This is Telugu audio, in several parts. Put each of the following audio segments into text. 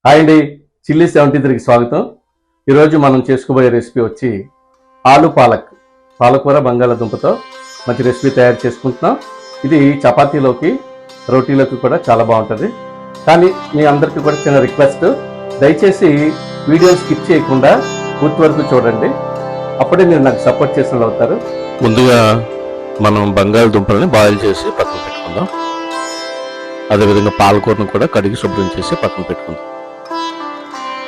హాయ్ అండి, చిల్లీ 73కి స్వాగతం. ఈరోజు మనం చేసుకోబోయే రెసిపీ వచ్చి ఆలు పాలకూర బంగాళాదుంపతో మంచి రెసిపీ తయారు చేసుకుంటున్నాం. ఇది చపాతీలోకి రోటీలోకి కూడా చాలా బాగుంటుంది. కానీ మీ అందరికీ కూడా చిన్న రిక్వెస్ట్, దయచేసి వీడియోని స్కిప్ చేయకుండా పూర్తి వరకు చూడండి. అప్పుడే మీరు నాకు సపోర్ట్ చేసిన వాళ్ళు అవుతారు. ముందుగా మనం బంగాళదుంపలని బాయిల్ చేసి పక్కన పెట్టుకుందాం. అదేవిధంగా పాలకూరను కూడా కడిగి శుభ్రం చేసి పక్కన పెట్టుకుందాం.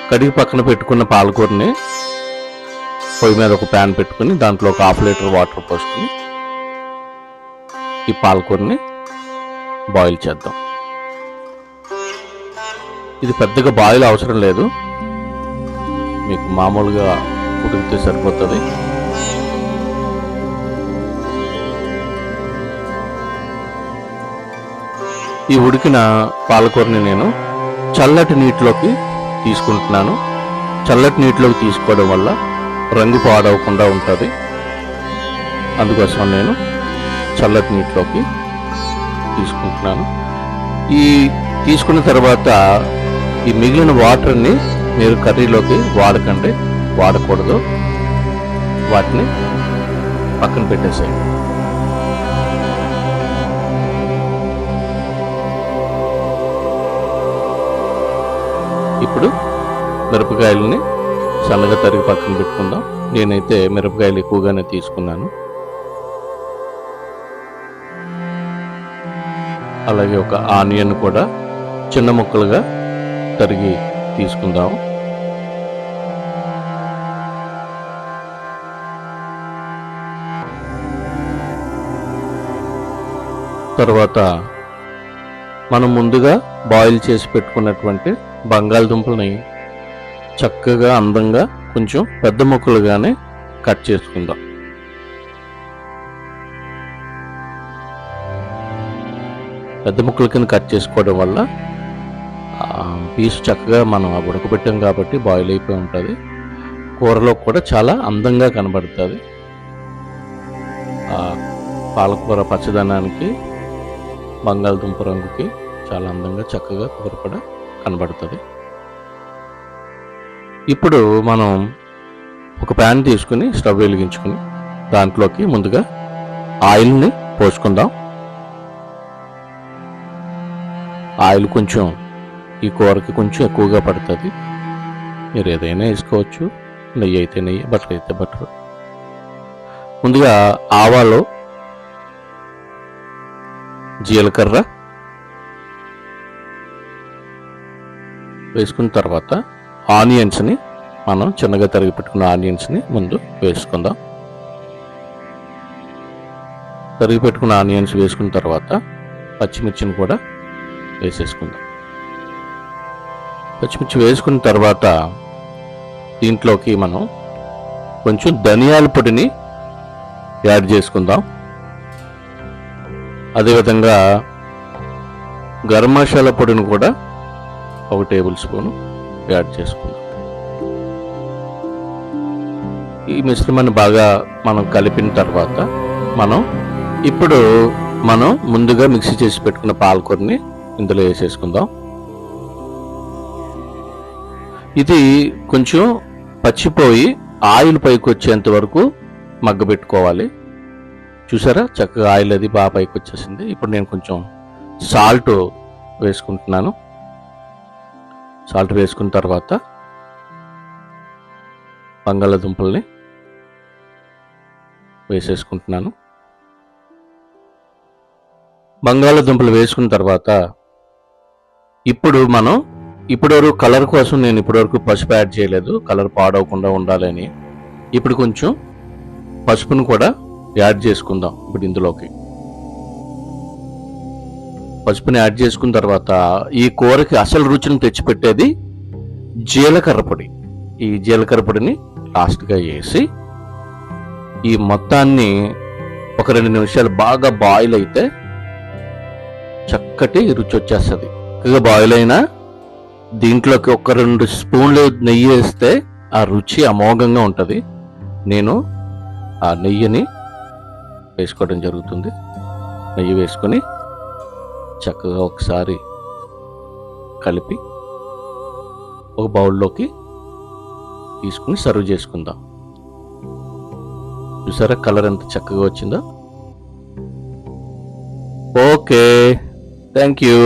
కడిగి పక్కన పెట్టుకున్న పాలకూరని పొయ్యి మీద ఒక ప్యాన్ పెట్టుకుని దాంట్లో ఒక 1/2 లీటర్ వాటర్ పోసుకుని ఈ పాలకూరని బాయిల్ చేద్దాం. ఇది పెద్దగా బాయిల్ అవసరం లేదు, మీకు మామూలుగా ఉడికితే సరిపోతుంది. ఈ ఉడికిన పాలకూరని నేను చల్లటి నీటిలోకి తీసుకుంటున్నాను. చల్లటి నీటిలోకి తీసుకోవడం వల్ల రంగు పాడవకుండా ఉంటుంది. అందుకోసం నేను చల్లటి నీటిలోకి తీసుకుంటున్నాను. ఈ తీసుకున్న తర్వాత ఈ మిగిలిన వాటర్ని మీరు కర్రీలోకి వాడకూడదు. వాటిని పక్కన పెట్టేసేయండి. ఇప్పుడు మిరపకాయలని సన్నగా తరిగి పక్కన పెట్టుకుందాం. నేనైతే మిరపకాయలు ఎక్కువగానే తీసుకున్నాను. అలాగే ఒక ఆనియన్ కూడా చిన్న ముక్కలుగా తరిగి తీసుకుందాం. తర్వాత మనం ముందుగా బాయిల్ చేసి పెట్టుకున్నటువంటి బంగాళదుంపల్ని చక్కగా అందంగా కొంచెం పెద్ద ముక్కలుగానే కట్ చేసుకుందాం. పెద్ద ముక్కల కింద కట్ చేసుకోవడం వల్ల పీసు చక్కగా మనం ఉడకబెట్టాం కాబట్టి బాయిల్ అయిపోయి ఉంటుంది. కూరలో కూడా చాలా అందంగా కనబడుతుంది. పాలకూర పచ్చదనానికి బంగాళదుంప రంగుకి చాలా అందంగా చక్కగా కూర కూడా కనబడుతుంది. ఇప్పుడు మనం ఒక ప్యాన్ తీసుకుని స్టవ్ వెలిగించుకుని దాంట్లోకి ముందుగా ఆయిల్ని పోసుకుందాం. ఆయిల్ కొంచెం ఈ కూరకి కొంచెం ఎక్కువగా పడుతుంది. మీరు ఏదైనా వేసుకోవచ్చు, నెయ్యి అయితే నెయ్యి, బటర్ అయితే బటర్. ముందుగా ఆవాలు, జీలకర్ర వేసుకున్న తర్వాత ఆనియన్స్ని మనం చిన్నగా తరిగి పెట్టుకున్న ఆనియన్స్ని ముందు వేసుకుందాం. తరిగి పెట్టుకున్న ఆనియన్స్ వేసుకున్న తర్వాత పచ్చిమిర్చిని కూడా వేసేసుకుందాం. పచ్చిమిర్చి వేసుకున్న తర్వాత దీంట్లోకి మనం కొంచెం ధనియాల పొడిని యాడ్ చేసుకుందాం. అదేవిధంగా గరం మసాలా పొడిని కూడా 1 టేబుల్ స్పూన్ యాడ్ చేసుకుందాం. ఈ మిశ్రమాన్ని బాగా మనం కలిపిన తర్వాత ఇప్పుడు మనం ముందుగా మిక్సీ చేసి పెట్టుకున్న పాలకూరని ఇందులో వేసేసుకుందాం. ఇది కొంచెం పచ్చిపోయి ఆయిల్ పైకి వచ్చేంత వరకు మగ్గబెట్టుకోవాలి. చూసారా, చక్కగా ఆయిల్ అది బాగా పైకి వచ్చేసింది. ఇప్పుడు నేను కొంచెం సాల్ట్ వేసుకుంటున్నాను. సాల్ట్ వేసుకున్న తర్వాత బంగాళాదుంపల్ని వేసేసుకుంటున్నాను. బంగాళాదుంపలు వేసుకున్న తర్వాత ఇప్పటివరకు కలర్ కోసం నేను ఇప్పటివరకు పసుపు యాడ్ చేయలేదు, కలర్ పాడవకుండా ఉండాలని. ఇప్పుడు కొంచెం పసుపును కూడా యాడ్ చేసుకుందాం. ఇప్పుడు ఇందులోకి పసుపుని యాడ్ చేసుకున్న తర్వాత ఈ కూరకి అసలు రుచిని తెచ్చిపెట్టేది జీలకర్ర పొడి. ఈ జీలకర్ర పొడిని లాస్ట్గా వేసి ఈ మొత్తాన్ని ఒక 2 నిమిషాలు బాగా బాయిల్ అయితే చక్కటి రుచి వచ్చేస్తుంది. ఇక బాయిల్ అయినా దీంట్లోకి ఒక 2 స్పూన్లు నెయ్యి వేస్తే ఆ రుచి అమోఘంగా ఉంటుంది. నేను ఆ నెయ్యిని వేసుకోవడం జరుగుతుంది. నెయ్యి వేసుకొని చక్కగా ఒకసారి కలిపి ఒక బౌల్లోకి తీసుకుని సర్వ్ చేసుకుందాం. చూసారా కలర్ ఎంత చక్కగా వచ్చిందో. Okay, thank you.